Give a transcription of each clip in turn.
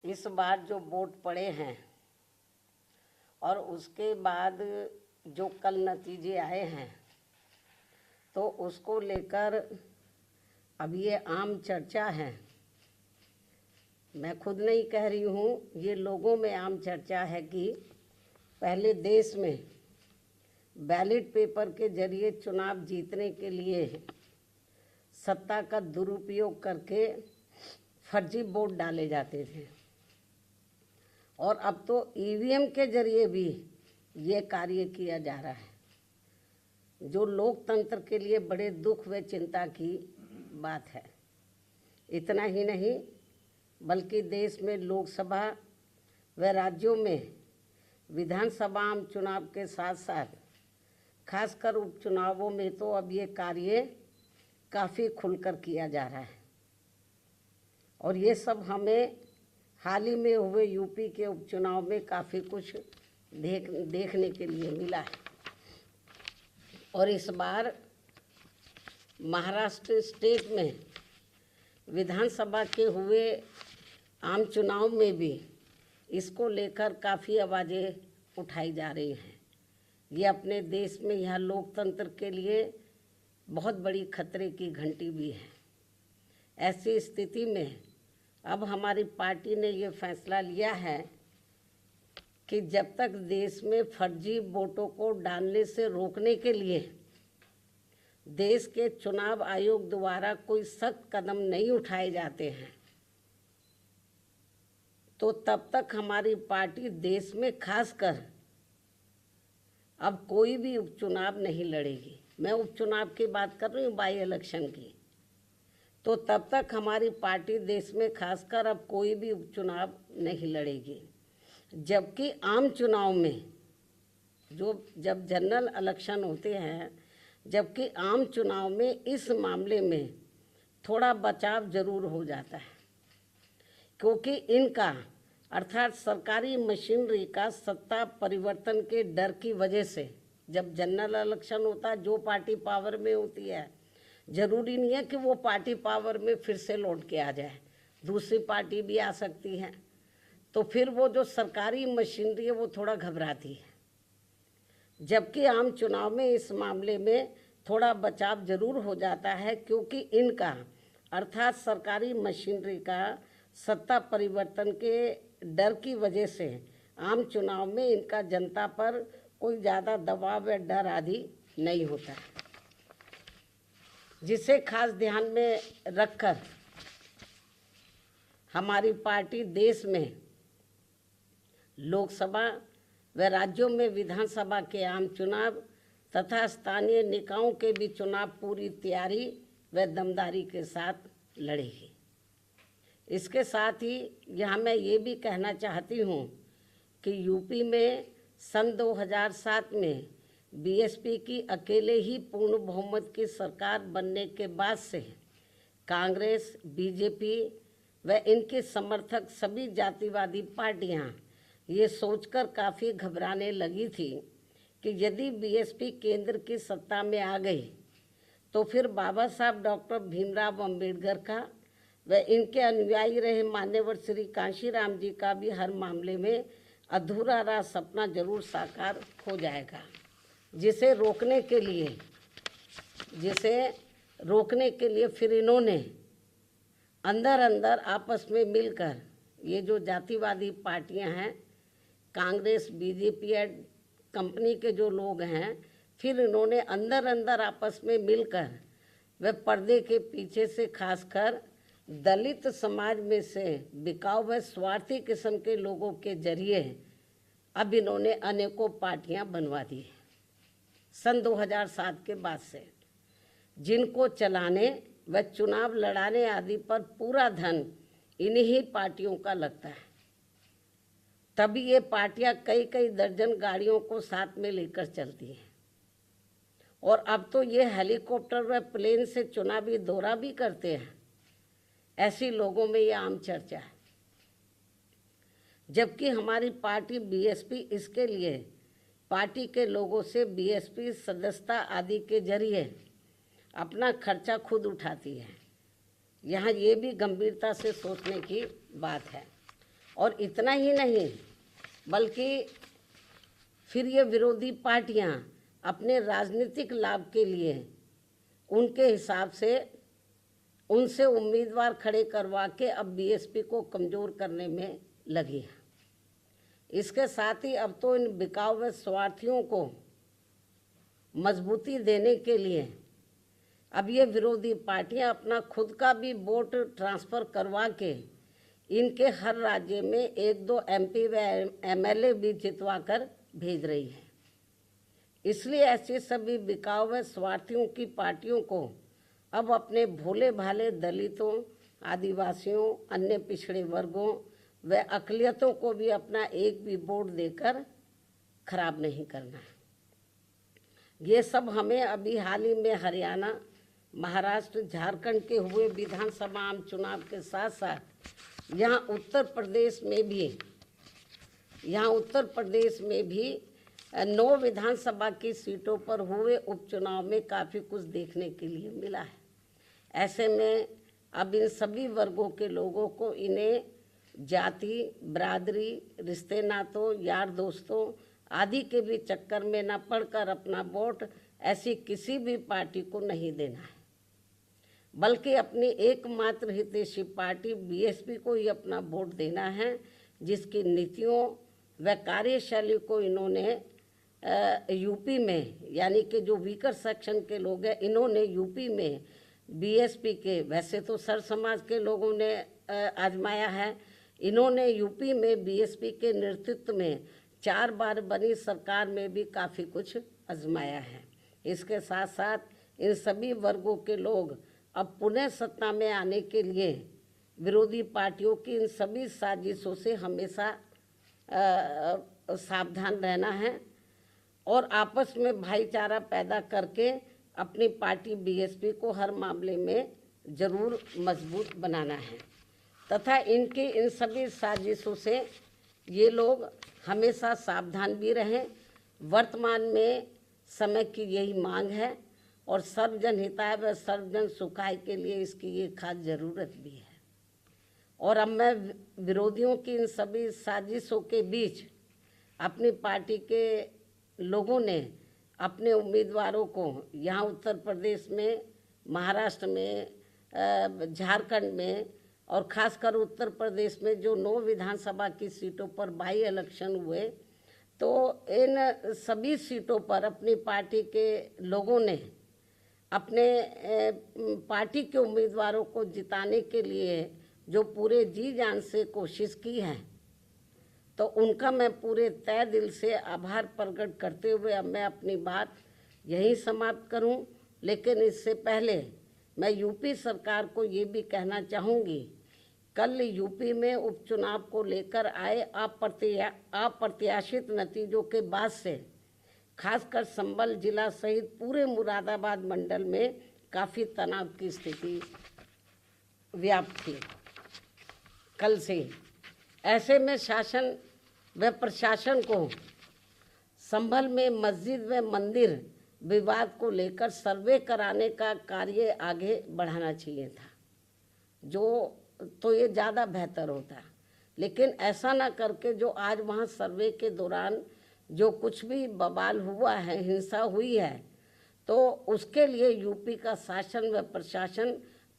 इस बार जो वोट पड़े हैं और उसके बाद जो कल नतीजे आए हैं तो उसको लेकर अब ये आम चर्चा है। मैं खुद नहीं कह रही हूँ, ये लोगों में आम चर्चा है कि पहले देश में बैलेट पेपर के जरिए चुनाव जीतने के लिए सत्ता का दुरुपयोग करके फर्जी वोट डाले जाते थे और अब तो ईवीएम के जरिए भी ये कार्य किया जा रहा है, जो लोकतंत्र के लिए बड़े दुख व चिंता की बात है। इतना ही नहीं बल्कि देश में लोकसभा व राज्यों में विधानसभा आम चुनाव के साथ साथ खासकर उपचुनावों में तो अब ये कार्य काफ़ी खुलकर किया जा रहा है और ये सब हमें हाल ही में हुए यूपी के उपचुनाव में काफ़ी कुछ देखने के लिए मिला है। और इस बार महाराष्ट्र स्टेट में विधानसभा के हुए आम चुनाव में भी इसको लेकर काफ़ी आवाज़ें उठाई जा रही हैं। ये अपने देश में यह लोकतंत्र के लिए बहुत बड़ी खतरे की घंटी भी है। ऐसी स्थिति में अब हमारी पार्टी ने ये फैसला लिया है कि जब तक देश में फर्जी वोटों को डालने से रोकने के लिए देश के चुनाव आयोग द्वारा कोई सख्त कदम नहीं उठाए जाते हैं तो तब तक हमारी पार्टी देश में खासकर अब कोई भी उपचुनाव नहीं लड़ेगी। मैं उपचुनाव की बात कर रही हूँ, बाई इलेक्शन की। तो तब तक हमारी पार्टी देश में खासकर अब कोई भी उपचुनाव नहीं लड़ेगी, जबकि आम चुनाव में जब जनरल इलेक्शन होते हैं, जबकि आम चुनाव में इस मामले में थोड़ा बचाव जरूर हो जाता है, क्योंकि इनका अर्थात सरकारी मशीनरी का सत्ता परिवर्तन के डर की वजह से जब जनरल इलेक्शन होता है, जो पार्टी पावर में होती है जरूरी नहीं है कि वो पार्टी पावर में फिर से लौट के आ जाए, दूसरी पार्टी भी आ सकती है। तो फिर वो जो सरकारी मशीनरी है वो थोड़ा घबराती है, जबकि आम चुनाव में इस मामले में थोड़ा बचाव जरूर हो जाता है, क्योंकि इनका अर्थात सरकारी मशीनरी का सत्ता परिवर्तन के डर की वजह से आम चुनाव में इनका जनता पर कोई ज़्यादा दबाव या डर आदि नहीं होता है, जिसे खास ध्यान में रखकर हमारी पार्टी देश में लोकसभा व राज्यों में विधानसभा के आम चुनाव तथा स्थानीय निकायों के भी चुनाव पूरी तैयारी व दमदारी के साथ लड़ेगी। इसके साथ ही यहाँ मैं ये भी कहना चाहती हूँ कि यूपी में सन 2007 में बीएसपी की अकेले ही पूर्ण बहुमत की सरकार बनने के बाद से कांग्रेस, बीजेपी व इनके समर्थक सभी जातिवादी पार्टियां ये सोचकर काफ़ी घबराने लगी थी कि यदि बीएसपी केंद्र की सत्ता में आ गई तो फिर बाबा साहब डॉक्टर भीमराव अंबेडकर का व इनके अनुयायी रहे मान्यवर श्री कांशीराम जी का भी हर मामले में अधूरा रहा सपना जरूर साकार हो जाएगा, जिसे रोकने के लिए फिर इन्होंने अंदर अंदर आपस में मिलकर ये जो जातिवादी पार्टियां हैं, कांग्रेस, बीजेपी कंपनी के जो लोग हैं, फिर इन्होंने अंदर अंदर आपस में मिलकर व पर्दे के पीछे से खासकर दलित समाज में से बिकाऊ व स्वार्थी किस्म के लोगों के जरिए अब इन्होंने अनेकों पार्टियां बनवा दी हैं सन 2007 के बाद से, जिनको चलाने व चुनाव लड़ाने आदि पर पूरा धन इन्हीं पार्टियों का लगता है। तभी ये पार्टियां कई कई दर्जन गाड़ियों को साथ में लेकर चलती हैं और अब तो ये हेलीकॉप्टर व प्लेन से चुनावी दौरा भी करते हैं। ऐसी लोगों में ये आम चर्चा है, जबकि हमारी पार्टी बीएसपी इसके लिए पार्टी के लोगों से बीएसपी सदस्यता आदि के जरिए अपना खर्चा खुद उठाती है। यहाँ ये भी गंभीरता से सोचने की बात है। और इतना ही नहीं, बल्कि फिर ये विरोधी पार्टियां अपने राजनीतिक लाभ के लिए उनके हिसाब से उनसे उम्मीदवार खड़े करवा के अब बीएसपी को कमज़ोर करने में लगी हैं। इसके साथ ही अब तो इन बिकाऊ व स्वार्थियों को मजबूती देने के लिए अब ये विरोधी पार्टियां अपना खुद का भी वोट ट्रांसफ़र करवा के इनके हर राज्य में 1-2 MP व MLA भी जितवा कर भेज रही है। इसलिए ऐसी सभी बिकाऊ व स्वार्थियों की पार्टियों को अब अपने भोले भाले दलितों, आदिवासियों, अन्य पिछड़े वर्गों व अक़लियतों को भी अपना एक भी वोट देकर खराब नहीं करना है। ये सब हमें अभी हाल ही में हरियाणा, महाराष्ट्र, झारखंड के हुए विधानसभा आम चुनाव के साथ साथ यहाँ उत्तर प्रदेश में भी 9 विधानसभा की सीटों पर हुए उपचुनाव में काफ़ी कुछ देखने के लिए मिला है। ऐसे में अब इन सभी वर्गों के लोगों को इन्हें जाति, बरादरी, रिश्ते नातों, यार दोस्तों आदि के भी चक्कर में न पड़कर अपना वोट ऐसी किसी भी पार्टी को नहीं देना है, बल्कि अपनी एकमात्र हितैषी पार्टी बीएसपी को ही अपना वोट देना है, जिसकी नीतियों व कार्यशैली को इन्होंने यूपी में, यानी कि जो वीकर सेक्शन के लोग हैं, इन्होंने यूपी में बीएसपी के, वैसे तो सर समाज के लोगों ने आजमाया है, इन्होंने यूपी में बीएसपी के नेतृत्व में 4 बार बनी सरकार में भी काफ़ी कुछ आजमाया है। इसके साथ साथ इन सभी वर्गों के लोग अब पुनः सत्ता में आने के लिए विरोधी पार्टियों की इन सभी साजिशों से हमेशा सावधान रहना है और आपस में भाईचारा पैदा करके अपनी पार्टी बीएसपी को हर मामले में ज़रूर मजबूत बनाना है तथा इनकी इन सभी साजिशों से ये लोग हमेशा सावधान भी रहें। वर्तमान में समय की यही मांग है और सर्वजन हिताय व सर्वजन सुखाय के लिए इसकी ये खास ज़रूरत भी है। और अब मैं विरोधियों की इन सभी साजिशों के बीच अपनी पार्टी के लोगों ने अपने उम्मीदवारों को यहाँ उत्तर प्रदेश में, महाराष्ट्र में, झारखंड में और ख़ासकर उत्तर प्रदेश में जो 9 विधानसभा की सीटों पर बाई इलेक्शन हुए, तो इन सभी सीटों पर अपनी पार्टी के लोगों ने अपने पार्टी के उम्मीदवारों को जिताने के लिए जो पूरे जी जान से कोशिश की है, तो उनका मैं पूरे तय दिल से आभार प्रकट करते हुए अब मैं अपनी बात यहीं समाप्त करूं। लेकिन इससे पहले मैं यूपी सरकार को ये भी कहना चाहूँगी, कल यूपी में उपचुनाव को लेकर आए अप्रत्याशित नतीजों के बाद से खासकर संभल जिला सहित पूरे मुरादाबाद मंडल में काफ़ी तनाव की स्थिति व्याप्त थी कल से। ऐसे में शासन व प्रशासन को संभल में मस्जिद व मंदिर विवाद को लेकर सर्वे कराने का कार्य आगे बढ़ाना चाहिए था, जो तो ये ज़्यादा बेहतर होता। लेकिन ऐसा ना करके जो आज वहाँ सर्वे के दौरान जो कुछ भी बवाल हुआ है, हिंसा हुई है, तो उसके लिए यूपी का शासन व प्रशासन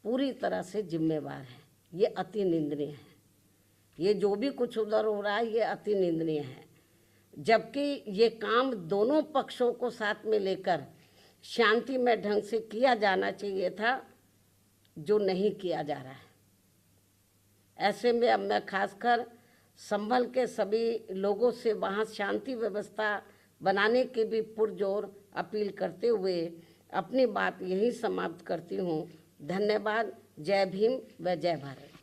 पूरी तरह से जिम्मेवार है। ये अति निंदनीय है। ये जो भी कुछ उधर हो रहा है ये अति निंदनीय है, जबकि ये काम दोनों पक्षों को साथ में लेकर शांतिमय ढंग से किया जाना चाहिए था, जो नहीं किया जा रहा है। ऐसे में अब मैं खासकर संभल के सभी लोगों से वहाँ शांति व्यवस्था बनाने की भी पुरजोर अपील करते हुए अपनी बात यहीं समाप्त करती हूँ। धन्यवाद। जय भीम व जय भारत।